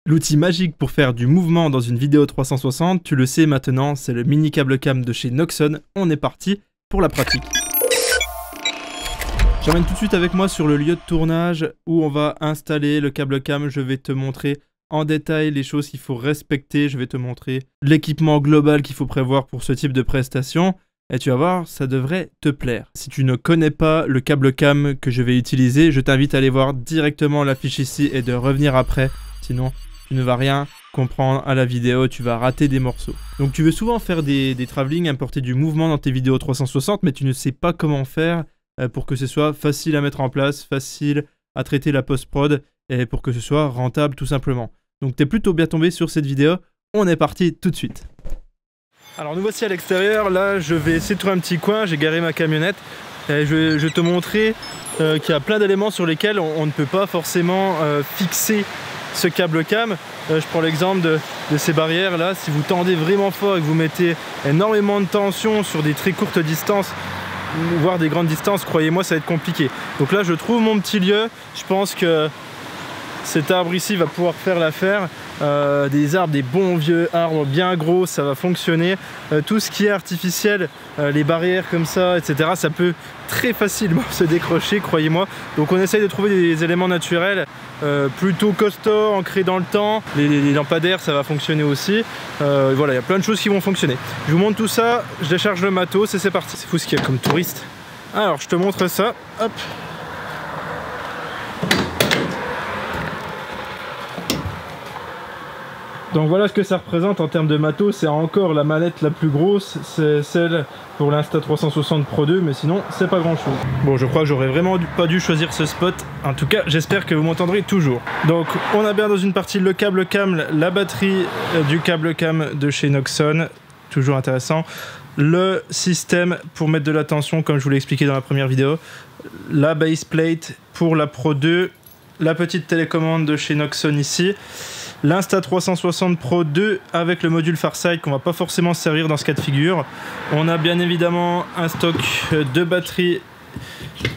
L'outil magique pour faire du mouvement dans une vidéo 360, tu le sais maintenant, c'est le mini câble cam de chez Noxon. On est parti pour la pratique. J'emmène tout de suite avec moi sur le lieu de tournage où on va installer le câble cam. Je vais te montrer en détail les choses qu'il faut respecter. Je vais te montrer l'équipement global qu'il faut prévoir pour ce type de prestation. Et tu vas voir, ça devrait te plaire. Si tu ne connais pas le câble cam que je vais utiliser, je t'invite à aller voir directement la fiche ici et de revenir après. Sinon, tu ne vas rien comprendre à la vidéo, tu vas rater des morceaux. Donc tu veux souvent faire des travelling, importer du mouvement dans tes vidéos 360, mais tu ne sais pas comment faire pour que ce soit facile à mettre en place, facile à traiter la post-prod et pour que ce soit rentable tout simplement. Donc tu es plutôt bien tombé sur cette vidéo, on est parti tout de suite. Alors nous voici à l'extérieur, là je vais essayer de trouver un petit coin, j'ai garé ma camionnette et je vais te montrer qu'il y a plein d'éléments sur lesquels on ne peut pas forcément fixer ce câble cam. Je prends l'exemple de ces barrières là, si vous tendez vraiment fort et que vous mettez énormément de tension sur des très courtes distances, voire des grandes distances, croyez-moi ça va être compliqué. Donc là je trouve mon petit lieu, je pense que cet arbre ici va pouvoir faire l'affaire. Des arbres, des bons vieux arbres bien gros, ça va fonctionner. Tout ce qui est artificiel, les barrières comme ça, etc., ça peut très facilement se décrocher, croyez-moi. Donc on essaye de trouver des éléments naturels plutôt costauds, ancrés dans le temps. Les lampadaires, ça va fonctionner aussi. Voilà, il y a plein de choses qui vont fonctionner. Je vous montre tout ça, je décharge le matos et c'est parti. C'est fou ce qu'il y a comme touriste. Alors je te montre ça, hop. Donc voilà ce que ça représente en termes de matos, c'est encore la manette la plus grosse, c'est celle pour l'Insta360 Pro 2, mais sinon c'est pas grand chose. Bon, je crois que j'aurais vraiment pas dû choisir ce spot, en tout cas j'espère que vous m'entendrez toujours. Donc on a bien dans une partie le câble cam, la batterie du câble cam de chez Noxon, toujours intéressant, le système pour mettre de la tension comme je vous l'ai expliqué dans la première vidéo, la base plate pour la Pro 2, la petite télécommande de chez Noxon ici, l'Insta360 Pro 2 avec le module Farsight qu'on va pas forcément se servir dans ce cas de figure. On a bien évidemment un stock de batterie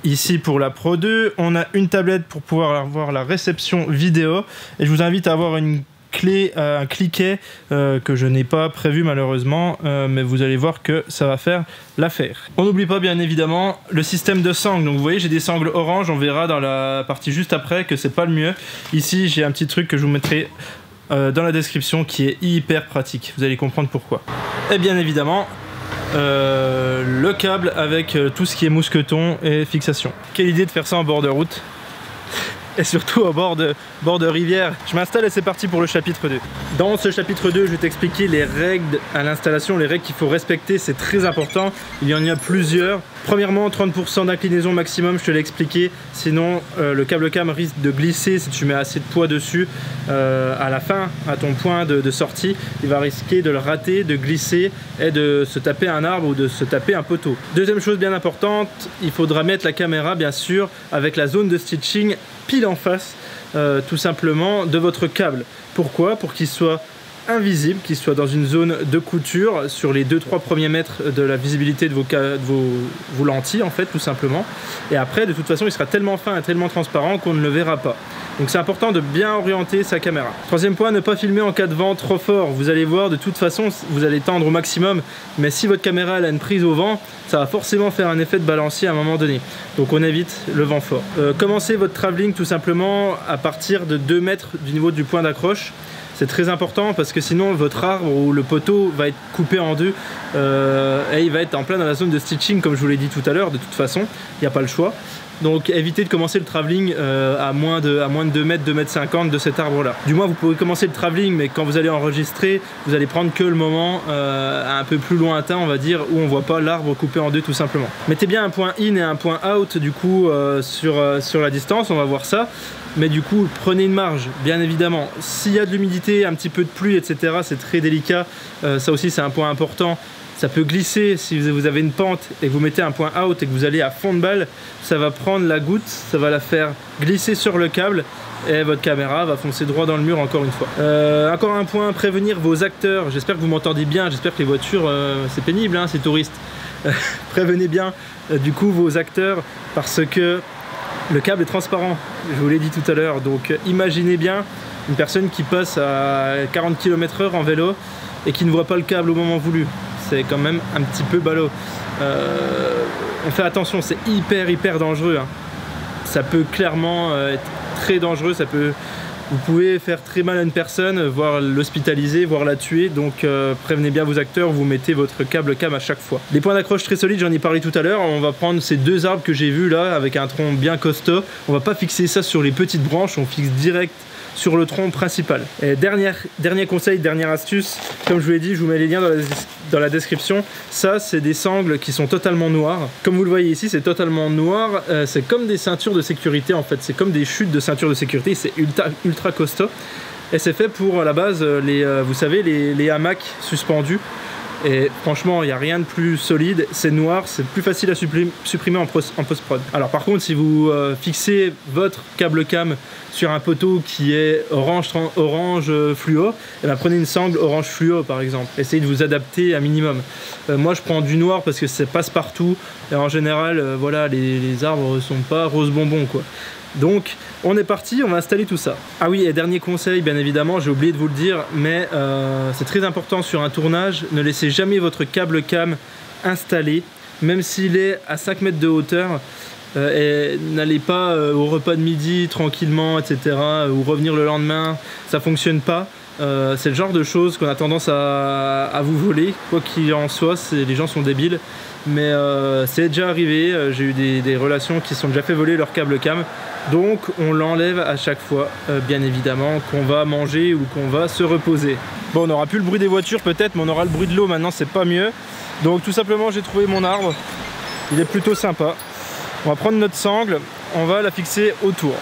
ici pour la Pro 2. On a une tablette pour pouvoir avoir la réception vidéo. Et je vous invite à avoir une clé, un cliquet que je n'ai pas prévu malheureusement, mais vous allez voir que ça va faire l'affaire. On n'oublie pas bien évidemment le système de sangles. Donc vous voyez j'ai des sangles orange, on verra dans la partie juste après que c'est pas le mieux. Ici j'ai un petit truc que je vous mettrai dans la description qui est hyper pratique, vous allez comprendre pourquoi. Et bien évidemment le câble avec tout ce qui est mousqueton et fixation. Quelle idée de faire ça en bord de route et surtout au bord de rivière. Je m'installe et c'est parti pour le chapitre 2. Dans ce chapitre 2, je vais t'expliquer les règles à l'installation, les règles qu'il faut respecter, c'est très important. Il y en a plusieurs. Premièrement, 30% d'inclinaison maximum, je te l'ai expliqué. Sinon, le câble cam risque de glisser si tu mets assez de poids dessus. À la fin, à ton point de sortie, il va risquer de le rater, de glisser et de se taper un arbre ou de se taper un poteau. Deuxième chose bien importante, il faudra mettre la caméra, bien sûr, avec la zone de stitching pile en face, tout simplement, de votre câble. Pourquoi? Pour qu'il soit invisible, qu'il soit dans une zone de couture sur les 2-3 premiers mètres de la visibilité de vos lentilles en fait tout simplement, et après de toute façon il sera tellement fin et tellement transparent qu'on ne le verra pas. Donc c'est important de bien orienter sa caméra. Troisième point, ne pas filmer en cas de vent trop fort. Vous allez voir, de toute façon vous allez tendre au maximum, mais si votre caméra elle a une prise au vent, ça va forcément faire un effet de balancier à un moment donné. Donc on évite le vent fort. Commencez votre travelling tout simplement à partir de 2 mètres du niveau du point d'accroche. C'est très important parce que sinon votre arbre ou le poteau va être coupé en deux et il va être en plein dans la zone de stitching comme je vous l'ai dit tout à l'heure. De toute façon, il n'y a pas le choix. Donc évitez de commencer le travelling à moins de 2 mètres, 2 mètres 50 de cet arbre là. Du moins vous pouvez commencer le travelling, mais quand vous allez enregistrer, vous allez prendre que le moment un peu plus lointain on va dire, où on voit pas l'arbre coupé en deux tout simplement. Mettez bien un point in et un point out du coup sur la distance, on va voir ça. Mais du coup prenez une marge bien évidemment. S'il y a de l'humidité, un petit peu de pluie etc, c'est très délicat, ça aussi c'est un point important. Ça peut glisser si vous avez une pente et que vous mettez un point out et que vous allez à fond de balle, ça va prendre la goutte, ça va la faire glisser sur le câble et votre caméra va foncer droit dans le mur encore une fois. Encore un point, prévenir vos acteurs. J'espère que vous m'entendez bien, j'espère que les voitures, c'est pénible hein, ces touristes. Prévenez bien du coup vos acteurs parce que le câble est transparent, je vous l'ai dit tout à l'heure, donc imaginez bien une personne qui passe à 40 km/h en vélo et qui ne voit pas le câble au moment voulu. C'est quand même un petit peu ballot. On fait attention, c'est hyper dangereux, hein. Ça peut clairement être très dangereux, vous pouvez faire très mal à une personne, voire l'hospitaliser, voire la tuer, donc prévenez bien vos acteurs, vous mettez votre câble cam à chaque fois. Les points d'accroche très solides, j'en ai parlé tout à l'heure, on va prendre ces deux arbres que j'ai vus là, avec un tronc bien costaud, on va pas fixer ça sur les petites branches, on fixe direct sur le tronc principal. Et dernier conseil, dernière astuce, comme je vous l'ai dit, je vous mets les liens dans la description. Ça, c'est des sangles qui sont totalement noires. Comme vous le voyez ici, c'est totalement noir. C'est comme des ceintures de sécurité en fait. C'est comme des chutes de ceintures de sécurité. C'est ultra costaud. Et c'est fait pour à la base, vous savez, les hamacs suspendus. Et franchement, il n'y a rien de plus solide, c'est noir, c'est plus facile à supprimer en post-prod. Alors par contre, si vous fixez votre câble cam sur un poteau qui est orange fluo, et ben prenez une sangle orange fluo par exemple. Essayez de vous adapter un minimum. Moi je prends du noir parce que ça passe partout, et en général, voilà, les arbres sont pas rose bonbon quoi. Donc on est parti, on va installer tout ça. Ah oui, et dernier conseil, bien évidemment, j'ai oublié de vous le dire, mais c'est très important sur un tournage, ne laissez jamais votre câble cam installé, même s'il est à 5 mètres de hauteur, et n'allez pas au repas de midi tranquillement, etc., ou revenir le lendemain, ça fonctionne pas. C'est le genre de choses qu'on a tendance à vous voler, quoi qu'il en soit, les gens sont débiles. Mais c'est déjà arrivé, j'ai eu des relations qui se sont déjà fait voler leur câble cam, donc on l'enlève à chaque fois, bien évidemment, qu'on va manger ou qu'on va se reposer. Bon, on n'aura plus le bruit des voitures peut-être, mais on aura le bruit de l'eau maintenant, c'est pas mieux. Donc tout simplement, j'ai trouvé mon arbre, il est plutôt sympa. On va prendre notre sangle, on va la fixer autour.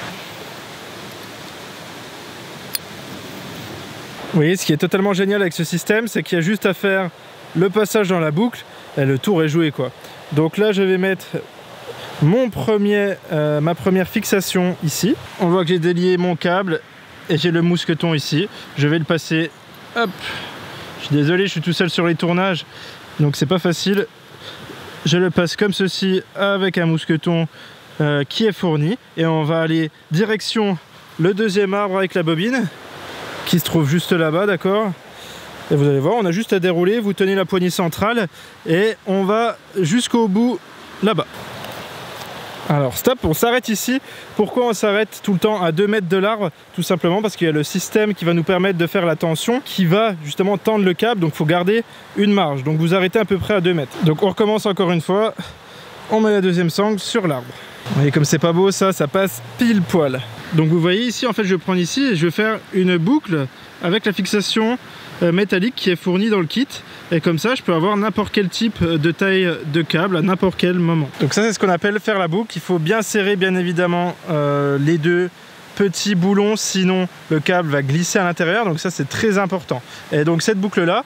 Vous voyez, ce qui est totalement génial avec ce système, c'est qu'il y a juste à faire le passage dans la boucle, et le tour est joué quoi. Donc là je vais mettre ma première fixation ici. On voit que j'ai délié mon câble et j'ai le mousqueton ici. Je vais le passer, hop. Je suis désolé, je suis tout seul sur les tournages, donc c'est pas facile. Je le passe comme ceci avec un mousqueton qui est fourni. Et on va aller direction le deuxième arbre avec la bobine, qui se trouve juste là-bas, d'accord ? Et vous allez voir, on a juste à dérouler, vous tenez la poignée centrale et on va jusqu'au bout là-bas. Alors stop, on s'arrête ici. Pourquoi on s'arrête tout le temps à 2 mètres de l'arbre? Tout simplement parce qu'il y a le système qui va nous permettre de faire la tension, qui va justement tendre le câble, donc il faut garder une marge. Donc vous arrêtez à peu près à 2 mètres. Donc on recommence encore une fois, on met la deuxième sangle sur l'arbre. Vous voyez comme c'est pas beau ça passe pile poil. Donc vous voyez ici, en fait je vais prendre ici et je vais faire une boucle avec la fixation métallique qui est fournie dans le kit, et comme ça je peux avoir n'importe quel type de taille de câble à n'importe quel moment. Donc ça c'est ce qu'on appelle faire la boucle. Il faut bien serrer bien évidemment les deux petits boulons, sinon le câble va glisser à l'intérieur, donc ça c'est très important. Et donc cette boucle là,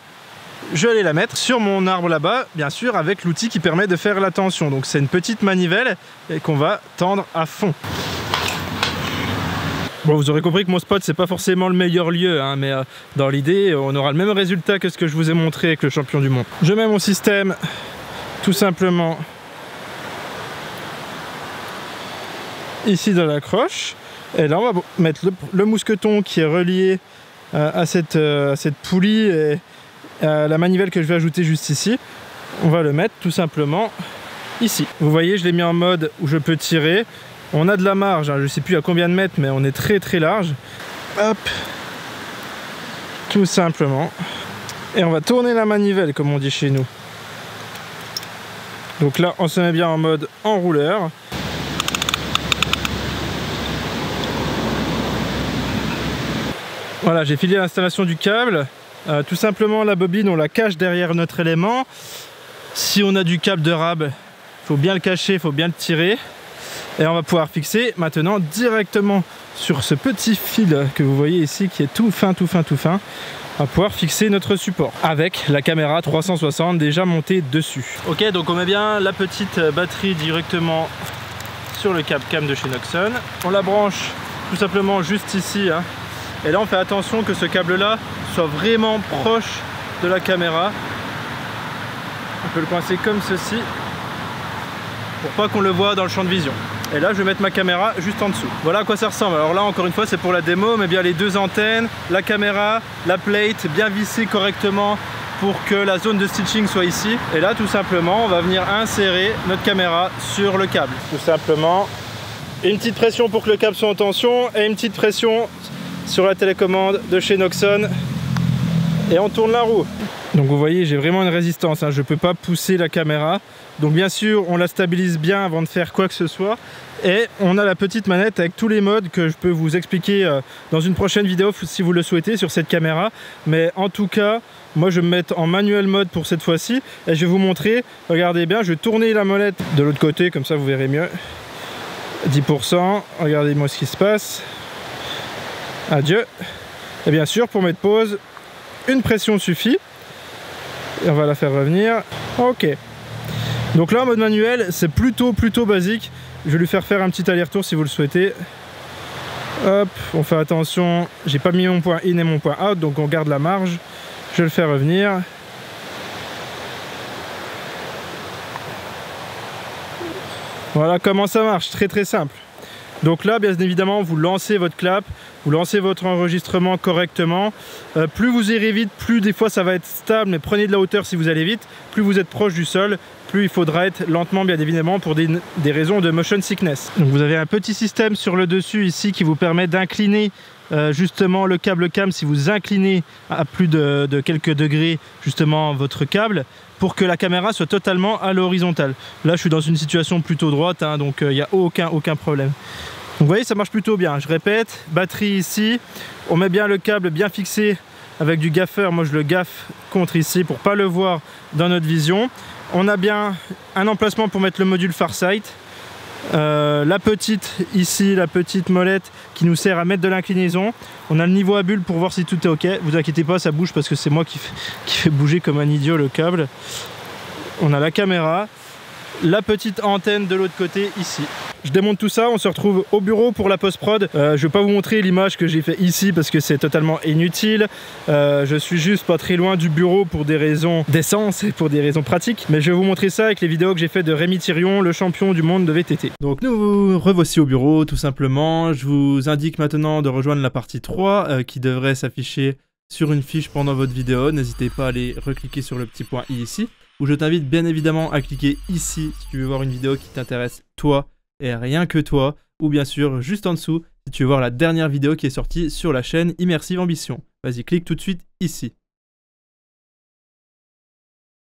je vais aller la mettre sur mon arbre là-bas, bien sûr avec l'outil qui permet de faire la tension. Donc c'est une petite manivelle qu'on va tendre à fond. Bon, vous aurez compris que mon spot c'est pas forcément le meilleur lieu, hein, mais dans l'idée on aura le même résultat que ce que je vous ai montré avec le champion du monde. Je mets mon système tout simplement ici dans la croche, et là on va mettre le mousqueton qui est relié à cette poulie et à la manivelle que je vais ajouter juste ici. On va le mettre tout simplement ici. Vous voyez, je l'ai mis en mode où je peux tirer. On a de la marge, hein, je ne sais plus à combien de mètres, mais on est très large. Hop, tout simplement. Et on va tourner la manivelle, comme on dit chez nous. Donc là, on se met bien en mode enrouleur. Voilà, j'ai filé l'installation du câble. Tout simplement, la bobine, on la cache derrière notre élément. Si on a du câble de rab, il faut bien le cacher, il faut bien le tirer. Et on va pouvoir fixer maintenant directement sur ce petit fil que vous voyez ici qui est tout fin. On va pouvoir fixer notre support avec la caméra 360 déjà montée dessus. Ok, donc on met bien la petite batterie directement sur le câble cam de chez Noxon. On la branche tout simplement juste ici, hein. Et là on fait attention que ce câble là soit vraiment proche de la caméra. On peut le coincer comme ceci pour pas qu'on le voit dans le champ de vision. et là je vais mettre ma caméra juste en dessous. Voilà à quoi ça ressemble. Alors là encore une fois c'est pour la démo, mais bien les deux antennes, la caméra, la plate bien vissée correctement pour que la zone de stitching soit ici. Et là tout simplement on va venir insérer notre caméra sur le câble. Tout simplement une petite pression pour que le câble soit en tension et une petite pression sur la télécommande de chez Noxon et on tourne la roue. Donc vous voyez j'ai vraiment une résistance, hein. Je ne peux pas pousser la caméra. Donc bien sûr on la stabilise bien avant de faire quoi que ce soit. Et on a la petite manette avec tous les modes que je peux vous expliquer dans une prochaine vidéo si vous le souhaitez sur cette caméra. Mais en tout cas, moi je vais me mettre en manuel mode pour cette fois-ci. Et je vais vous montrer, regardez bien, je vais tourner la molette de l'autre côté, comme ça vous verrez mieux. 10%, regardez-moi ce qui se passe. Adieu. Et bien sûr, pour mettre pause, une pression suffit. Et on va la faire revenir. Ok. Donc là en mode manuel c'est plutôt basique. Je vais lui faire un petit aller-retour si vous le souhaitez. Hop, on fait attention, j'ai pas mis mon point in et mon point out, donc on garde la marge. Je vais le faire revenir. Voilà comment ça marche, très simple. Donc là, bien évidemment, vous lancez votre clap, vous lancez votre enregistrement correctement. Plus vous irez vite, plus des fois ça va être stable, mais prenez de la hauteur si vous allez vite. Plus vous êtes proche du sol, plus il faudra être lentement, bien évidemment, pour des raisons de motion sickness. Donc vous avez un petit système sur le dessus ici qui vous permet d'incliner justement le câble cam. Si vous inclinez à plus de quelques degrés justement votre câble, pour que la caméra soit totalement à l'horizontale. Là je suis dans une situation plutôt droite, hein, donc il n'y a aucun problème. Donc vous voyez ça marche plutôt bien. Je répète, batterie ici, on met bien le câble bien fixé avec du gaffeur. Moi je le gaffe contre ici pour pas le voir dans notre vision. On a bien un emplacement pour mettre le module Farsight. La petite ici, la petite molette qui nous sert à mettre de l'inclinaison. On a le niveau à bulle pour voir si tout est ok. Vous inquiétez pas, ça bouge parce que c'est moi qui fait bouger comme un idiot le câble. On a la caméra, la petite antenne de l'autre côté ici. Je démonte tout ça, on se retrouve au bureau pour la post-prod. Je vais pas vous montrer l'image que j'ai fait ici parce que c'est totalement inutile. Je suis juste pas très loin du bureau pour des raisons d'essence et pour des raisons pratiques. Mais je vais vous montrer ça avec les vidéos que j'ai fait de Rémi Thirion, le champion du monde de VTT. Donc nous revoici au bureau tout simplement. Je vous indique maintenant de rejoindre la partie 3 qui devrait s'afficher sur une fiche pendant votre vidéo. N'hésitez pas à aller recliquer sur le petit point i ici. Où je t'invite bien évidemment à cliquer ici si tu veux voir une vidéo qui t'intéresse toi et rien que toi, ou bien sûr juste en dessous si tu veux voir la dernière vidéo qui est sortie sur la chaîne Immersive Ambition. Vas-y, clique tout de suite ici.